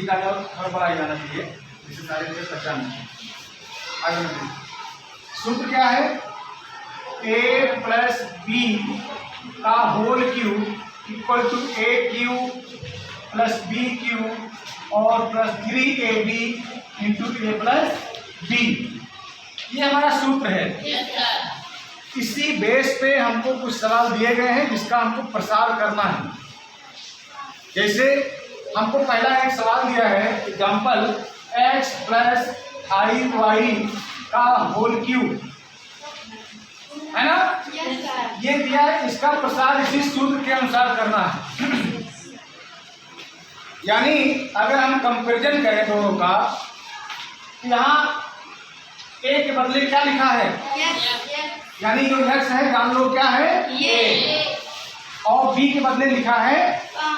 ठीक आ जाओ, हर आ जाना चाहिए, जिससे सारे चीज़ पहचान चाहिए। आगे बढ़ते, सूत्र क्या है, a प्लस बी का whole cube equal to A cube plus B cube और plus 3ab into A plus B. ये हमारा सूत्र है। इसी बेस पे हमको कुछ सवाल दिए गए हैं जिसका हमको प्रसार करना है। जैसे हमको पहला एक सवाल दिया है, एग्जाम्पल x प्लस 5y का होल क्यूब, है ना? ये दिया है, इसका प्रसार इसी सूत्र के अनुसार करना है। यानी अगर हम कंपैरिजन करें दोनों का, यहाँ a के बदले क्या लिखा है, यानी जो x है जान लो क्या है ये, और b के बदले लिखा है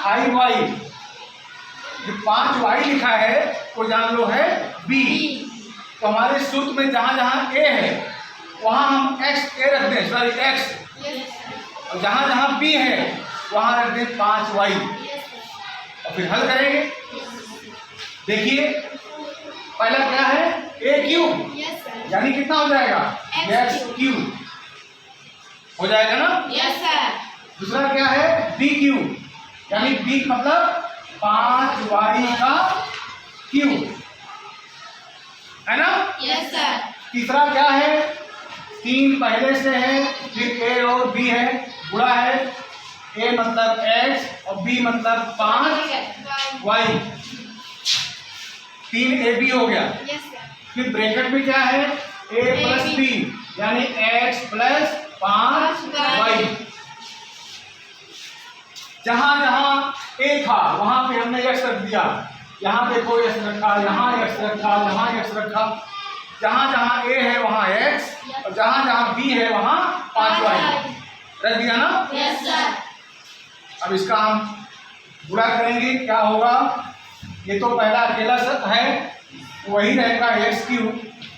5y। जो 5y लिखा है वो जान लो है b। तो हमारे सूत्र में जहां जहां a है वहां हम x a रख दें, सॉरी x, और जहां जहां b है वहां रख दें 5y, और फिर हल करेंगे। देखिए पहला क्या है, a क्यूब, यानी कितना हो जाएगा, x क्यूब हो जाएगा ना। दूसरा क्या है, b क्यूब, यानी b मतलब 5y का क्यूब, है ना। तीसरा क्या है, 3 पहले से है, फिर a और b है, गुणा है, a मतलब x और b मतलब 5y, 3ab हो गया। फिर ब्रैकेट में क्या है, a प्लस b यानी x प्लस 5y। जहां जहां a था वहां पे हमने x रख दिया, यहाँ पे कोई x रखा, यहाँ x रखा, यहाँ x रखा। जहां जहां a है वहां x, और जहां जहां b है वहां 5y रख दिया ना। अब इसका हम गुणा करेंगे, क्या होगा, ये तो पहला अकेला है, वही रहेगा x क्यूब।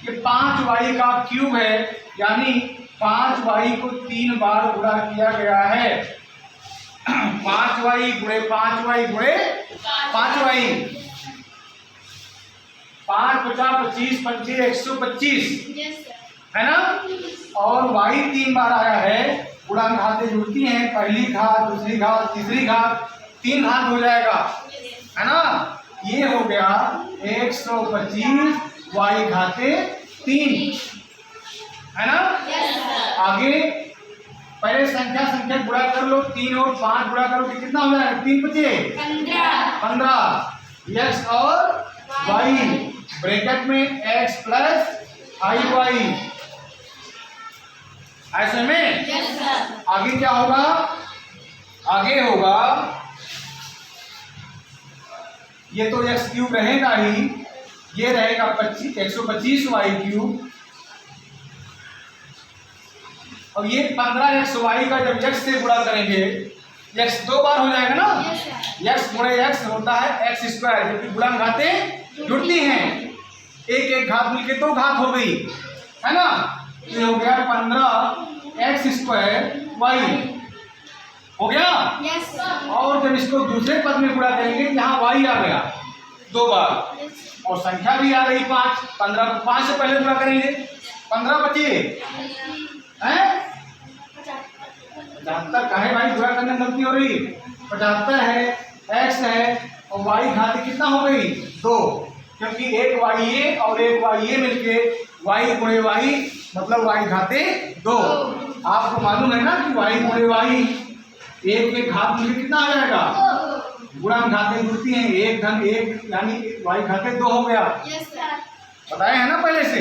ये 5y का क्यूब है, यानी 5y को 3 बार गुणा किया गया है। 5y गुणे 5y गुणे 5y, 5 × 25 पंचे 125, है ना। और y 3 बार आया है, गुणांक घातें जुड़ती हैं, पहली घात, दूसरी घात, तीसरी घात, 3 घात हो जाएगा, है ना। ये हो गया 125 y घातें 3, है ना। आगे पहले संख्या गुणा कर लो, 3 और 5 गुणा करो कि कितना हो जाएगा, 3 × 5 = 15, x और y, ब्रैकेट में x प्लस 5y, ऐसे में आगे क्या होगा, आगे होगा, ये तो x क्यूब रहेगा ही, ये रहेगा 125y क्यूब, और ये 15xy का जब x से गुणा करेंगे, x 2 बार हो जाएगा ना, x गुणे x होता है x स्क्वायर, जबकि गुणांक घातें जुड़ती हैं, एक एक घात मिलके 2 घात हो गई, है ना। ये हो गया 15x² y हो गया। और जब इसको दूसरे पद में गुणा करेंगे, यहाँ y आ गया 2 बार, और संख्या भी आ रही 5, 15 को 5 से पहले गुणा करेंगे, 15 बचे हैं 75, कहे भाई गुणा करने में गलती हो रही, 75 है, x है, और y घात कितना हो गई 2, क्योंकि एक y और एक y मिलके y गुणे y मतलब y घातें 2। आपको मालूम है ना कि y गुणे y, एक एक घात मिलके कितना आ जाएगा, गुणांक घातें जुड़ती हैं, 1 धन 1 यानी y घातें 2 हो गया। बताया है ना पहले से।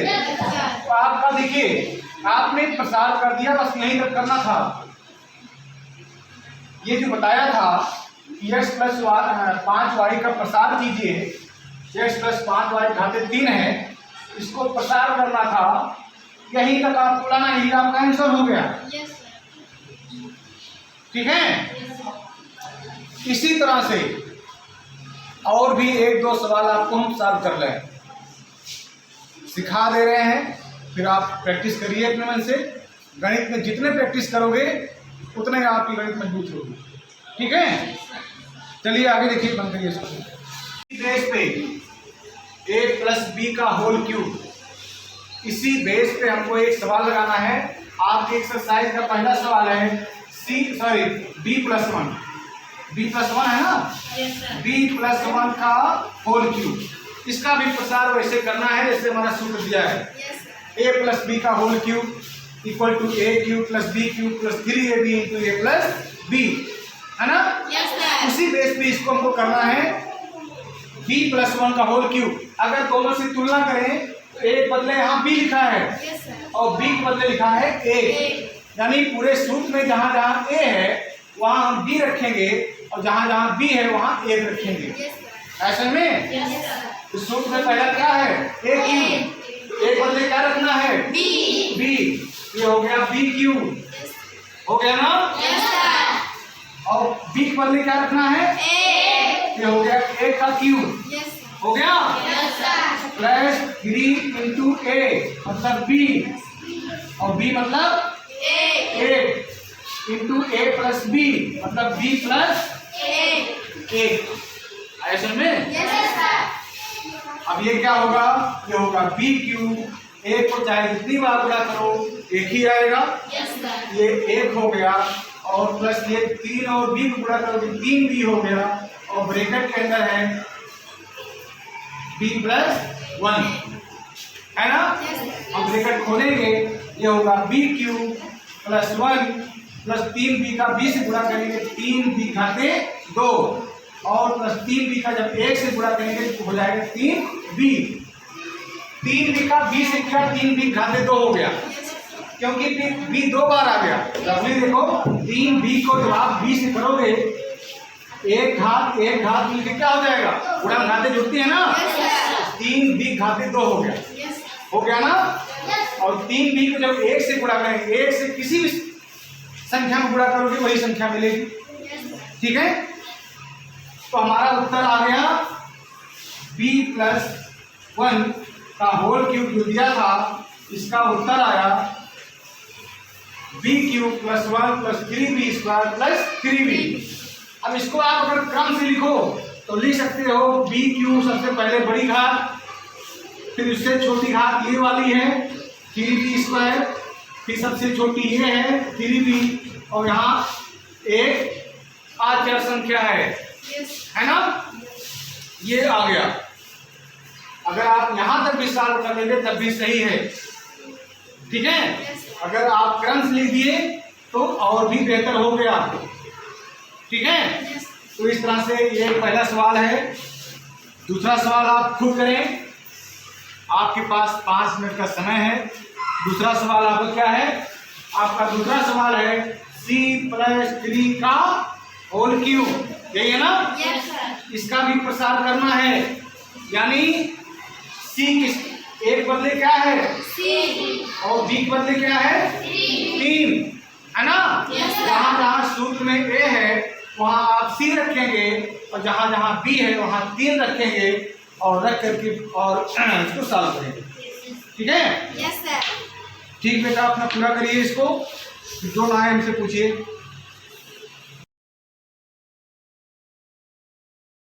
तो आपका देखिए, आपने प्रसार कर दिया, बस यही तक करना था। ये जो बताया था x प्लस 5y का प्रसार कीजिए, x प्लस 5y घातें 3 है, इसको प्रसार करना था, यहीं तक आपको लाना, यही आपका आंसर हो गया। ठीक है। इसी तरह से और भी 1-2 सवाल आपको हम सॉल्व कर लें, सिखा दे रहे हैं, फिर आप प्रैक्टिस करिए अपने मन से। गणित में जितने प्रैक्टिस करोगे उतने आपकी गणित मजबूत होगी। ठीक है, चलिए आगे देखिए, बंद करिए इसको। इसी बेस पे a प्लस बी का होल क्यूब, इसी बेस पे हमको एक सवाल लगाना है। आपके एक्सरसाइज का पहला सवाल है b प्लस वन है ना, b प्लस 1 का होल क्यूब। इसका भी प्रसार वैसे करना है जैसे हमारा सूत्र दिया है, a प्लस बी का whole cube equal to a cube plus b cube plus 3ab into a plus b, है ना। उसी बेस पे इसको हमको करना है b प्लस 1 का होल क्यूब। अगर दोनों से तुलना करें तो एक बदले यहाँ b लिखा है और b के बदले लिखा है a, यानी पूरे सूत्र में जहां जहां a है वहां हम b रखेंगे और जहां जहां b है वहां a रखेंगे। ऐसे में इस सूत्र में पहला क्या है a क्यूब, एक बदले क्या रखना है b, ये हो गया b क्यूब, हो गया ना। और b के बदले क्या रखना है ये हो गया a का क्यूब, हो गया प्लस 3 इंटू a मतलब b, और b मतलब a into a plus b मतलब b प्लस a। ऐसे में अब ये क्या होगा, ये होगा b क्यूब, एक को चाहे जितनी बार गुणा करो एक ही आएगा, ये एक हो गया और प्लस ये 3 और b को गुणा करोगे 3b हो गया और ब्रैकेट के अंदर है b प्लस 1, है ना। अब ब्रैकेट खोलेंगे ये होगा b cube plus 1 plus 3b का b से गुणा करेंगे 3b घाते 2 और प्लस 3b का जब 1 से गुणा करेंगे तो हो जाएगा 3b। 3b का b से क्या 3b घाते 2 हो गया क्योंकि b 2 बार आ गया। अभी देखो 3b को जब आप b से करोगे एक घात मिलकर क्या हो जाएगा, गुणा घाते जुड़ती है ना, 3b घाते 2 हो गया, हो गया ना। और 3b को जब 1 से गुणा करेंगे, 1 से किसी भी संख्या में गुणा करोगे वही संख्या मिलेगी, ठीक है। तो हमारा उत्तर आ गया b प्लस 1 का होल क्यूब जो दिया था, इसका उत्तर आया b cube plus 1 plus 3b square plus 3b। अब इसको आप अगर क्रम से लिखो तो लिख सकते हो b क्यूब सबसे पहले बड़ी घात, फिर उससे छोटी घात ये वाली है 3b स्क्वायर, फिर सबसे छोटी ये है 3b और यहाँ एक आचार संख्या है ना, ये आ गया। अगर आप यहाँ तक भी सॉल्व कर लेंगे तब भी सही है, ठीक है। अगर आप क्रम से लिख दिए तो और भी बेहतर हो गया, ठीक है। तो इस तरह से ये पहला सवाल है। दूसरा सवाल आप खुद करें, आपके पास 5 मिनट का समय है। दूसरा सवाल आपका क्या है, आपका दूसरा सवाल है c प्लस 3 का होल क्यूब, यही है ना। इसका भी प्रसार करना है, यानी c किस एक बदले क्या है c और b के बदले क्या है 3, है ना। जहां जहां सूत्र में a है वहां आप c रखेंगे और जहां जहां b है वहां 3 रखेंगे और रख करके और इसको सॉल्व करेंगे, ठीक है। ठीक बेटा, अपना पूरा करिए इसको, जो ना है हमसे पूछिए।